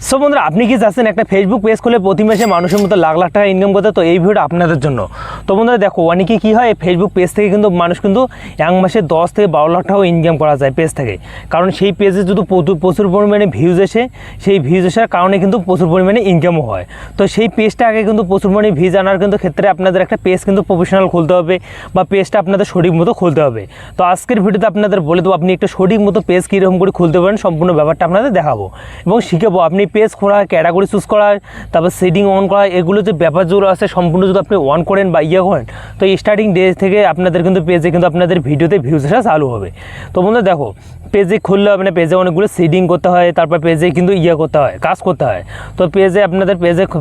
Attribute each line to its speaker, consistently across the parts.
Speaker 1: So বন্ধুরা, আপনি কি চাচ্ছেন একটা ফেসবুক পেজ খুলে প্রতি মাসে মানুষের মতো লাখ লাখ টাকা ইনকাম করতে? তো এই ভিডিওটা আপনাদের জন্য। তো বন্ধুরা দেখো, অনেকে কী হয়, ফেসবুক পেজ থেকে কিন্তু মানুষ কিন্তু এক মাসে 10 থেকে 12 লাখ টাকাও ইনকাম করা যায় পেজ থেকে। কারণ সেই পেজে যদি প্রচুর পরিমাণে ভিউজ এসে, সেই ভিউজ আসার কারণে কিন্তু প্রচুর পরিমাণে ইনকামও হয়। তো সেই পেজটা আগে কিন্তু প্রচুর পরিমাণে ভিউজ আনার কিন্তু ক্ষেত্রে আপনাদের একটা পেজ কিন্তু প্রফেশনাল খুলতে হবে, বা পেজটা আপনাদের সঠিক মতো খুলতে হবে। তো আজকের ভিডিওতে আপনাদের বলে দেবো আপনি একটা সঠিক মতো পেজ কীরকম করে খুলতে পারেন, সম্পূর্ণ ব্যাপারটা আপনাদের দেখাবো এবং শিখাবো। আপনি পেজ খোলা, ক্যাটাগরি চুজ করা, তারপর সেটিং অন করা, এগুলো যে ব্যাপারগুলো আছে সম্পূর্ণ যদি আপনি অন করেন বা করেন, তো স্টার্টিং ডে থেকে আপনাদের কিন্তু পেজে কিন্তু আপনাদের ভিডিওতে ভিউজ আসা চালু হবে। তো বন্ধু দেখো, পেজে খুললে হবে না, পেজে অনেকগুলো সেটিং করতে হয়, তারপর পেজে কিন্তু করতে হয়, কাজ করতে হয়। তো পেজে আপনাদের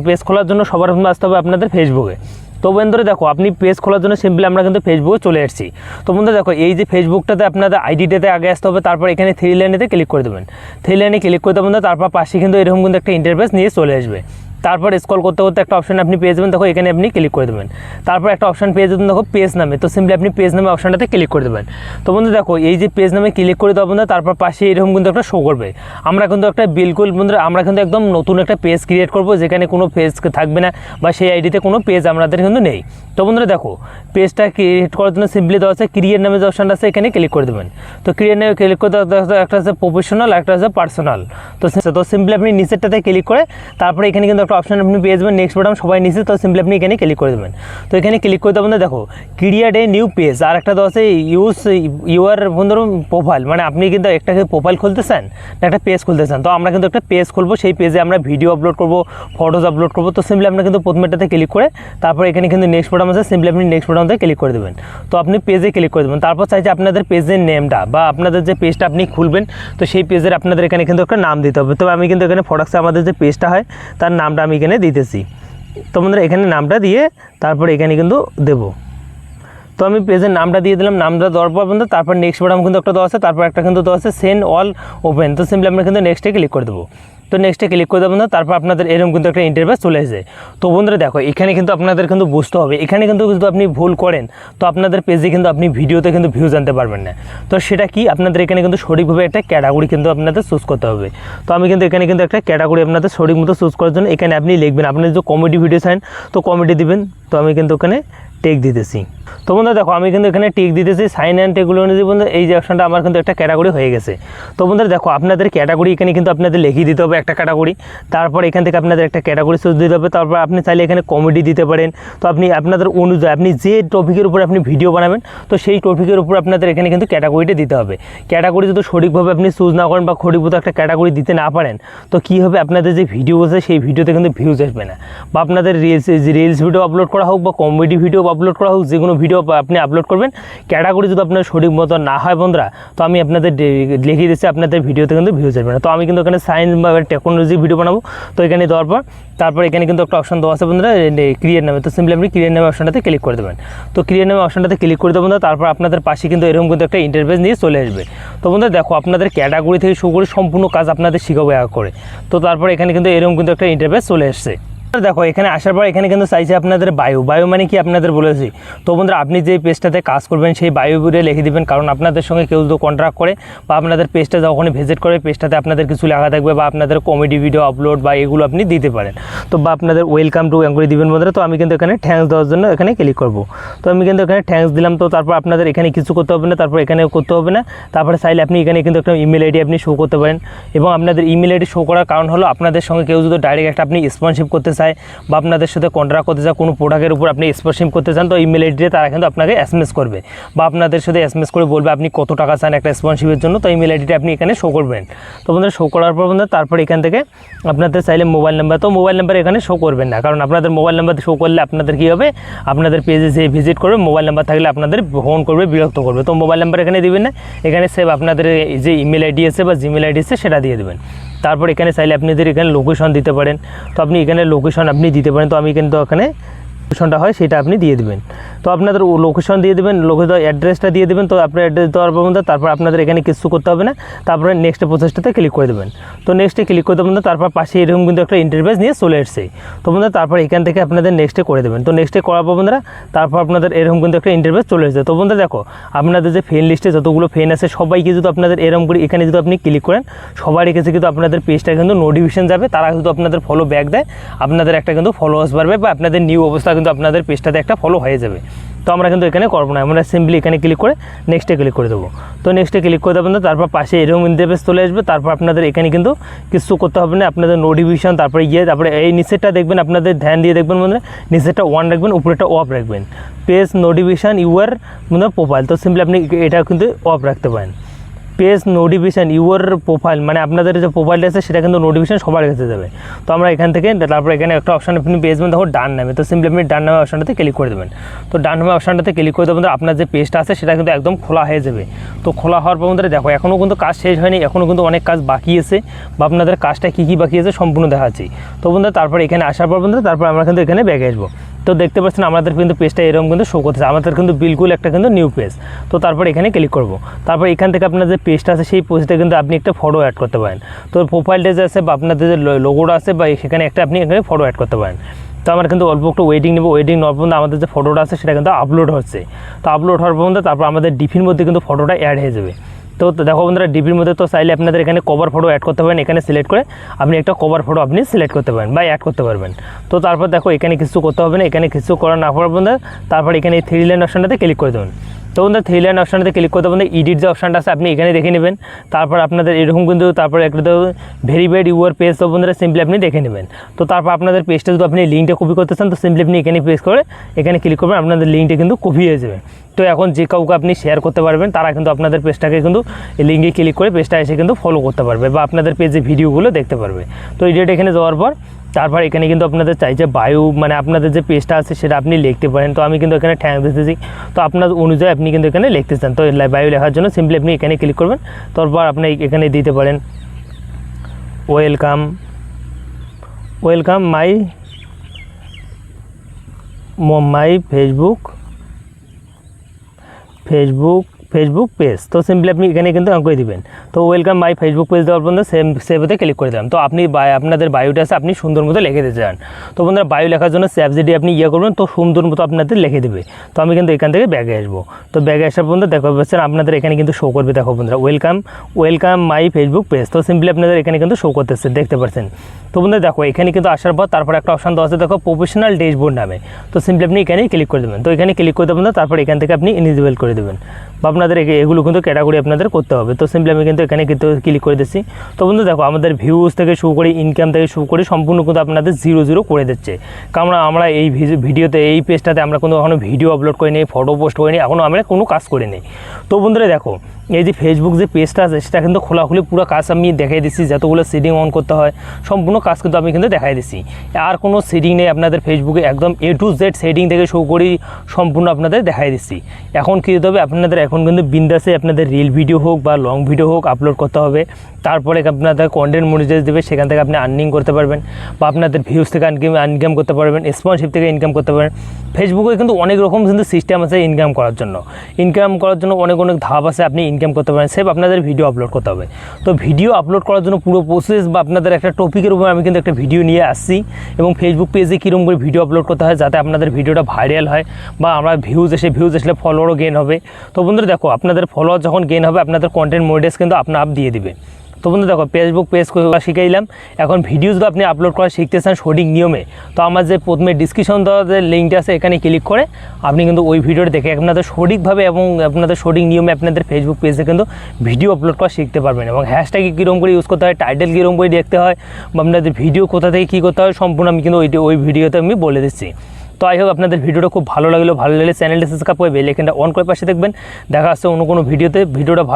Speaker 1: পেজ খোলার জন্য সবার প্রথমে আসতে হবে আপনাদের ফেসবুকে। তো বন্ধুরা দেখো, আপনি পেজ খোলার জন্য সিম্পলি আমরা কিন্তু ফেসবুকে চলে এসেছি। তো বন্ধুরা দেখো, এই যে ফেসবুকটাতে আপনাদের আইডিটাতে আগে আসতে হবে, তারপর এখানে 3 লাইনেতে ক্লিক করে দেবেন। 3 লাইনে ক্লিক করতে হবে, তারপর পাশে কিন্তু এরকম কিন্তু একটা ইন্টারফেস নিয়ে চলে আসবে। তারপর স্ক্রল করতে করতে একটা অপশন আপনি পেয়ে যাবেন, দেখো এখানে আপনি ক্লিক করে দেবেন। তারপর একটা অপশন পেয়ে যাবেন, দেখো পেজ নামে। তো সিম্পলি আপনি পেজ নামে অপশনটাতে ক্লিক করে দেবেন। তো বন্ধু দেখো, এই যে পেজ নামে ক্লিক করে দেবো, তারপর পাশে এরকম কিন্তু একটা শো করবে। আমরা কিন্তু একটা বিলকুল বন্ধুরা, আমরা কিন্তু একদম নতুন একটা পেজ ক্রিয়েট করবো, যেখানে কোনো পেজ থাকবে না, বা সেই আইডিতে কোনো পেজ আমাদের কিন্তু নেই। তো বন্ধুরা দেখো, পেজটা ক্রিয়েট করার জন্য সিম্পলি দেওয়া আছে ক্রিয়েট নামে যে অপশনটা আছে, এখানে ক্লিক করে দেবেন। তো ক্রিয়েট নামে ক্লিক করতে একটা আছে প্রফেশনাল, একটা আছে পার্সোনাল। তো সিম্পলি আপনি নিচেরটাতে ক্লিক করে তারপরে এখানে কিন্তু একটা অপশন আপনি পেয়ে যাবেন, নেক্সট বাটন সবাই নিচে। তো সিম্পলি আপনি এখানে ক্লিক করে দেবেন। তো এখানে ক্লিক করতে বন্ধু দেখো ক্রিয়েট এ নিউ পেজ, আর একটা দেওয়া আছে ইউজ ইউর বন্ধুর প্রোফাইল, মানে আপনি কিন্তু একটা প্রোফাইল খুলতে চান না একটা পেজ খুলতে চান। তো আমরা কিন্তু একটা পেজ খুলবো, সেই পেজে আমরা ভিডিও আপলোড করবো, ফটোজ আপলোড করবো। তো সিম্পলি আমরা কিন্তু প্রথমেরটাতে ক্লিক করে তারপর এখানে কিন্তু নেক্সট বাটন আছে, সিম্পলি আপনি নেক্সট বাটনতে ক্লিক করে দেবেন। তো আপনি পেজে ক্লিক করে দেবেন। তারপর চাইছে আপনাদের পেজের নেমটা, বা আপনাদের যে পেজটা আপনি খুলবেন, তো সেই পেজের আপনাদের এখানে কিন্তু একটা নাম দিতে হবে। তবে আমি কিন্তু এখানে ফটোক্সে আমাদের যে পেজটা হয় তার নামটা আমি এখানে দিতেছি। তো বন্ধুরা এখানে নামটা দিয়ে তারপর এখানে কিন্তু দেবো। তো আমি পেজের নামটা দিয়ে দিলাম। নামটা দেওয়ার পর বন্ধু তারপর নেক্সট বাটন কিন্তু একটা দেওয়া আছে, তারপর একটা কিন্তু দেওয়া আছে সেন্ড অল ওপেন। তো সিম্পলি আমরা কিন্তু নেক্সটে ক্লিক করে দেবো। তো নেক্সটে ক্লিক করে দেবো, তারপর আপনাদের এরকম কিন্তু একটা ইন্টারফেস চলে এসেছে। তো বন্ধুরা দেখো, এখানে কিন্তু আপনাদের কিন্তু বুঝতে হবে, এখানে কিন্তু যদি আপনি ভুল করেন তো আপনাদের পেজে কিন্তু আপনি ভিডিওতে কিন্তু ভিউজ আনতে পারবেন না। তো সেটা কি, আপনাদের এখানে কিন্তু সঠিকভাবে একটা ক্যাটাগরি কিন্তু আপনাদের চুজ করতে হবে। তো আমি কিন্তু এখানে কিন্তু একটা ক্যাটাগরি আপনাদের সঠিক মতো চুজ করার জন্য এখানে আপনি লিখবেন, আপনি যদি কমেডি ভিডিও চান তো কমেডি দিবেন। তো আমি কিন্তু ওখানে টেক দিতেছি। তো বন্ধুরা দেখো, আমি কিন্তু এখানে টিক দিতেছি সাইন অ্যান্ড টেকগুলো অনুযায়ী। বন্ধু এই যে অপশনটা আমার কিন্তু একটা ক্যাটাগরি হয়ে গেছে। তো বন্ধুরা দেখো, আপনাদের ক্যাটাগরি এখানে কিন্তু আপনাদের লিখিয়ে দিতে হবে একটা ক্যাটাগরি। তারপর এখান থেকে আপনাদের একটা ক্যাটাগরি চুজ দিতে হবে। তারপর আপনি চাইলে এখানে কমেডি দিতে পারেন। তো আপনি আপনাদের অনুযায়ী আপনি যে টপিকের উপর আপনি ভিডিও বানাবেন, তো সেই টপিকের উপর আপনাদের এখানে কিন্তু ক্যাটাগরিটা দিতে হবে। ক্যাটাগরি যদি সঠিকভাবে আপনি চুজ না করেন বা সঠিকভাবে একটা ক্যাটাগরি দিতে না পারেন, তো কী হবে, আপনাদের যে ভিডিও আছে সেই ভিডিওতে কিন্তু ভিউজ আসবে না। বা আপনাদের রিলস ভিডিও আপলোড করা হোক বা কমেডি ভিডিও আপলোড করা হোক, যে কোনো ভিডিও আপনি আপলোড করবেন, ক্যাটাগরি যদি আপনার সঠিক মতো না হয় বন্ধুরা, তো আমি আপনাদের লিখিয়ে দিচ্ছি আপনাদের ভিডিওতে কিন্তু ভিউজ আসবে না। তো আমি কিন্তু এখানে সায়েন্স বা টেকনোলজি ভিডিও বানাবো। তো এখানে দেওয়ার পর তারপর এখানে কিন্তু একটা অপশন দেওয়া আছে বন্ধুরা ক্রিয়েট নামে। তো সিম্পলি আপনি ক্রিয়েট নামে অপশনটাতে ক্লিক করে দেবেন। তো ক্রিয়েট নামে অপশনটাতে ক্লিক করে দেবেন, তারপর আপনাদের পাশে কিন্তু এরকম কিন্তু একটা ইন্টারফেস নিয়ে চলে আসবে। তো বন্ধুরা দেখো, আপনাদের ক্যাটাগরি থেকে শুরু করে সম্পূর্ণ কাজ আপনাদের শিখাবো এক করে। তো তারপর এখানে কিন্তু এরকম কিন্তু একটা ইন্টারফেস চলে আসছে। দেখো এখানে আসার পর এখানে কিন্তু চাইছে আপনাদের বায়ো মানে কি আপনাদের বলেছি। তো বন্ধুরা আপনি যে পেজটাতে কাজ করবেন সেই বায়ো ভিডিও লিখে দিবেন, কারণ আপনাদের সঙ্গে কেউ যদি কন্ট্রাক্ট করে বা আপনাদের পেজটা যখন ভিজিট করে পেজটাতে আপনাদের কিছু লেখা থাকবে, বা আপনাদের কমেডি ভিডিও আপলোড বা এগুলো আপনি দিতে পারেন। তো বা আপনাদের ওয়েলকাম টু করে দিবেন বন্ধুরা। তো আমি কিন্তু এখানে থ্যাঙ্কস দেওয়ার জন্য এখানে ক্লিক করব। তো আমি কিন্তু এখানে থ্যাঙ্কস দিলাম। তো তারপর আপনাদের এখানে কিছু করতে হবে না, তারপর এখানে করতে হবে না। তারপরে চাইলে আপনি এখানে কিন্তু একটা ইমেল আইডি আপনি শো করতে পারেন, এবং আপনাদের ইমেল আইডি শো করার কারণ হলো আপনাদের সঙ্গে কেউ যদি ডাইরেক্ট একটা আপনি স্পন্সরশিপ করতে চায় বা আপনাদের সাথে কন্ট্রাক্ট করতে চান, কোনো প্রোডাক্টের উপর আপনি স্পন্সরশিপ করতে চান, তো ইমেল আইডিতে তারা কিন্তু আপনাকে এসএমএস করবে বা আপনাদের সাথে এসএমএস করে বলবে আপনি কত টাকা চান একটা স্পন্সরশিপের জন্য। তো ইমেল আইডিটা আপনি এখানে শো করবেন। তো বন্ধুরা শো করার পর বন্ধুরা তারপর এখান থেকে আপনাদের চাইলে মোবাইল নাম্বার, তো মোবাইল নাম্বার এখানে শো করবেন না, কারণ আপনাদের মোবাইল নাম্বার শো করলে আপনাদের কী হবে, আপনাদের পেজে যে ভিজিট করবে মোবাইল নাম্বার থাকলে আপনাদের ফোন করবে, বিরক্ত করবে। তো মোবাইল নাম্বার এখানে দিবেন না, এখানে সেভ আপনাদের যে ইমেল আইডি আছে বা জিমেল আইডি আছে সেটা দিয়ে দেবেন। তারপর এখানে চাইলে আপনাদের এখানে লোকেশন দিতে পারেন। তো আপনি এখানে লোকেশন আপনি দিতে পারেন। তো আমি কিন্তু এখানে লোকেশনটা হয় সেটা আপনি দিয়ে দেবেন। তো আপনাদের লোকেশন দিয়ে দেবেন, অ্যাড্রেসটা দিয়ে দেবেন। তো আপনার অ্যাড্রেস দেওয়ার পর তারপর আপনাদের এখানে কিছু করতে হবে না, তারপরে নেক্সট প্রসেসটাতে ক্লিক করে দেবেন। তো নেক্সটে ক্লিক করে দেবেন, তারপর পাশে এরকম কিন্তু একটা ইন্টারফেস নিয়ে চলে এসেছে। তো বন্ধুরা তারপর এখান থেকে আপনাদের নেক্সটে করে দেবেন। তো নেক্সটে করার পর বন্ধুরা তারপর আপনাদের এরকম কিন্তু একটা ইন্টারফেস চলে এসেছে। তো বন্ধুরা দেখো আপনাদের যে ফ্রেন্ড লিস্টে যতগুলো ফ্রেন্ড আছে সবাইকে যদি আপনাদের এরকম করে এখানে যদি আপনি ক্লিক করেন, সবার কাছে কিন্তু আপনাদের পেজটা কিন্তু নোটিফিকেশন যাবে, তারা কিন্তু আপনাদের ফলো ব্যাক দেয়, আপনাদের একটা কিন্তু ফলোয়ার্স বাড়বে বা আপনাদের নিউ অবস্থা কিন্তু আপনাদের পেজটাতে একটা ফলো হয়ে যাবে। তো আমরা কিন্তু এখানে করবো না, আমরা সিম্পলি এখানে ক্লিক করে নেক্সটে ক্লিক করে দেবো। তো নেক্সটে ক্লিক করে দেবেন, তারপর পাশে এরকম ইন্টারফেস চলে আসবে। তারপর আপনাদের এখানে কিন্তু কিছু করতে হবে না, আপনাদের নোটিফিকেশন তারপরে তারপরে এই নিচেরটা দেখবেন, আপনাদের ধ্যান দিয়ে দেখবেন বন্ধুরা, নিচেরটা অন রাখবেন, উপরেটা অফ রাখবেন, পেজ নোটিফিকেশান ইউর প্রোফাইল। তো সিম্পলি আপনি এটা কিন্তু অফ রাখতে পারেন। পেজ নোটিফিকেশান ইউর প্রোফাইল মানে আপনাদের যে প্রোফাইলটা আছে সেটা কিন্তু নোটিফিকেশান সবার কাছে যাবে। তো আমরা এখান থেকে তারপর এখানে একটা অপশান আপনি পেয়ে যাবেন, দেখো ডান নামে। তো সিম্পলি আপনি ডান নামে অপশানটাতে ক্লিক করে দেবেন। তো ডান নামে অপশানটাতে ক্লিক করে দেবেন, আপনার যে পেজটা আছে সেটা কিন্তু একদম খোলা হয়ে যাবে। তো খোলা হওয়ার পর বন্ধুরা দেখো এখনও কিন্তু কাজ শেষ হয়নি, এখনও কিন্তু অনেক কাজ বাকি আছে, বা আপনাদের কাজটা কী কী বাকি আছে সম্পূর্ণ দেখাচ্ছি। তো বন্ধুরা তারপর এখানে আসার পর বন্ধুরা তারপর আমরা কিন্তু এখানে ব্যাগে আসবো। তো দেখতে পাচ্ছেন আমাদের কিন্তু পেজটা এরকম কিন্তু শো করতেছে, আমাদের কিন্তু বিলকুল একটা কিন্তু নিউ পেজ। তো তারপর এখানে ক্লিক করব, তারপর এখান থেকে আপনার যে পেজটা আছে সেই পেজটা কিন্তু আপনি একটা ফটো অ্যাড করতে পারেন। তো প্রোফাইলটা যে আছে বা আপনাদের যে লোগোটা আছে বা সেখানে একটা আপনি এখানে ফটো অ্যাড করতে পারেন। তো আমরা কিন্তু অল্প একটু ওয়েটিং নেব, ওয়েটিং নেওয়ার পর্যন্ত আমাদের যে ফটোটা আছে সেটা কিন্তু আপলোড হচ্ছে। তো আপলোড হওয়ার পর্যন্ত তারপর আমাদের ডিপির মধ্যে কিন্তু ফটোটা অ্যাড হয়ে যাবে। তো দেখো বন্ধুরা ডিপির মধ্যে তো চাইলে আপনাদের এখানে কভার ফটো অ্যাড করতে পারেন, এখানে সিলেক্ট করে আপনি একটা কভার ফটো আপনি সিলেক্ট করতে পারেন বা অ্যাড করতে পারবেন। তো তারপর দেখো এখানে কিছু করতে হবে না, এখানে কিছু করা না করার পর্যন্ত তারপর এখানে এই 3 লাইন অপশানটাতে ক্লিক করে দেবেন। তো বন্ধুরা 3 লাইন অপশানটাতে ক্লিক করতে বন্ধু এডিট যে অপশানটা আছে আপনি এখানে দেখে নেবেন। তারপর আপনাদের এরকম কিন্তু তারপর একটা ভেরিফাইড ইউর পেজ, তো বন্ধুরা সিম্পলি আপনি দেখে নেবেন। তো তারপর আপনাদের পেজটা যদি আপনি লিঙ্কটা কপি করতে চান তো সিম্পলি আপনি এখানে পেজ করে এখানে ক্লিক করবেন, আপনাদের লিঙ্কটা কিন্তু কপি হয়ে যাবে। তো এখন যে কাউকে আপনি শেয়ার করতে পারবেন, তারা কিন্তু আপনাদের পেজটাকে কিন্তু লিঙ্কে ক্লিক করে পেজটা এসে কিন্তু ফলো করতে পারবে বা আপনাদের পেজে ভিডিওগুলো দেখতে পারবে। তো এডিট এখানে যাওয়ার পর তারপর এখানে কিন্তু আপনাদের চাই যে বায়ো মানে আপনাদের যে পেজটা আছে সেটা আপনি লিখতে পারেন। তো আমি কিন্তু এখানে ট্যাগ দিতেছি, তো আপনার অনুযায়ী আপনি কিন্তু এখানে লিখতে চান। তো বায়ো লেখার জন্য সিম্পলি আপনি এখানে ক্লিক করবেন, তারপর আপনি এখানে দিতে পারেন ওয়েলকাম মাই ফেসবুক পেজ। তো সিম্পলি আপনি এখানে কিন্তু করে দিবেন। তো ওয়েলকাম মাই ফেসবুক পেজ দেওয়ার পর্যন্ত সেভতে ক্লিক করে দিলাম। তো আপনি আপনাদের বায়োটা আছে আপনি সুন্দর মতো লিখে দিতে চান। তো বন্ধুরা বায়ো লেখার জন্য সেভ যদি আপনি করবেন তো সুন্দর মতো আপনাদের লিখে দেবে। তো আমি কিন্তু এখান থেকে ব্যাগে আসবো। তো ব্যাগে আসার পর্যন্ত দেখো পাচ্ছেন আপনাদের এখানে কিন্তু শো করবে, দেখো বন্ধুরা ওয়েলকাম মাই ফেসবুক পেজ। তো সিম্পলি আপনাদের এখানে কিন্তু শো করতেছে, দেখতে পাচ্ছেন। তো বন্ধুরা দেখো এখানে কিন্তু আসার পর তারপর একটা অপশান দেওয়া আছে দেখো প্রফেশনাল ড্যাশবোর্ড নামে। তো সিম্পলি আপনি এখানেই ক্লিক করে দেবেন। তো এখানে ক্লিক করে দেবেন, তারপর এখান থেকে আপনি ইনেবল করে দেবেন বা আপনাদের এগুলো কিন্তু ক্যাটাগরি আপনাদের করতে হবে। তো সিম্পলি আমি কিন্তু এখানে কিন্তু ক্লিক করে দিচ্ছি। তো বন্ধু দেখো আমাদের ভিউজ থেকে শুরু করে ইনকাম থেকে শুরু করে সম্পূর্ণ কিন্তু আপনাদের 0 করে দিচ্ছে। কারণ আমরা এই ভিডিওতে এই পেজটাতে আমরা কোনো এখনও ভিডিও আপলোড করিনি, ফটো পোস্ট করিনি, এখনও আমরা কোনো কাজ করিনি। তো বন্ধুরা দেখো এই যে ফেসবুক যে পেজটা আছে সেটা কিন্তু খোলাখুলি পুরো কাজ আমি দেখাই দিচ্ছি, যতগুলো সেটিং অন করতে হয় সম্পূর্ণ কাজ কিন্তু আমি কিন্তু দেখাই দিচ্ছি। আর কোনো সেটিং নেই আপনাদের ফেসবুকে, একদম A to Z সেটিং থেকে শুরু করি সম্পূর্ণ আপনাদের দেখাই দিচ্ছি। এখন কী হতে হবে আপনাদের এখন কিন্তু বিন্দাসে আপনাদের রিল ভিডিও হোক বা লং ভিডিও হোক আপলোড করতে হবে। তারপরে আপনাদের কন্টেন্ট মনিটাইজ দেবে, সেখান থেকে আপনি আর্নিং করতে পারবেন বা আপনাদের ভিউজ থেকে ইনকাম করতে পারবেন, স্পন্সরশিপ থেকে ইনকাম করতে পারবেন। ফেসবুকে কিন্তু অনেক রকম কিন্তু সিস্টেম আছে ইনকাম করার জন্য অনেক ধাপ আছে, আপনি ইনকাম করতে পারেন। সেভ আপনাদের ভিডিও আপলোড করতে হবে। তো ভিডিও আপলোড করার জন্য পুরো প্রসেস বা আপনাদের একটা টপিকের উপর আমি কিন্তু একটা ভিডিও নিয়ে আসছি এবং ফেসবুক পেজে কীরকম করে ভিডিও আপলোড করতে হয় যাতে আপনাদের ভিডিওটা ভাইরাল হয় বা আমরা ভিউজ আসলে ফলোয়ারও গেন হবে। তো বন্ধুরা দেখো আপনাদের ফলোয়ার যখন গেন হবে আপনাদের কন্টেন্ট মনিটাইজ কিন্তু আপ দিয়ে দিবে। তো বন্ধু দেখো ফেসবুক পেজ শিখাইলাম, এখন ভিডিও যদি আপনি আপলোড করা শিখতে চান সঠিক নিয়মে তো আমার যে প্রথমে ডিসক্রিপশন দেওয়া যে লিঙ্কটা আছে এখানে ক্লিক করে আপনি কিন্তু ওই ভিডিওটা দেখে আপনাদের সঠিকভাবে এবং আপনাদের সঠিক নিয়মে আপনাদের ফেসবুক পেজে কিন্তু ভিডিও আপলোড করা শিখতে পারবেন এবং হ্যাশট্যাগে কীরকম করে ইউজ করতে হয়, টাইটেল কীরকম করে দেখতে হয় বা আপনাদের ভিডিও কোথা থেকে কী করতে হয় সম্পূর্ণ আমি কিন্তু ওই ভিডিওতে আমি বলে দিচ্ছি। তো আই হোপ আপনাদের ভিডিওটা খুব ভালো লাগলে চ্যানেলটা সাবস্ক্রাইব করে বেল আইকনটা অন করে পাশে দেখবেন। দেখা হচ্ছে অন্য কোনো ভিডিওতে। ভিডিওটা ভালো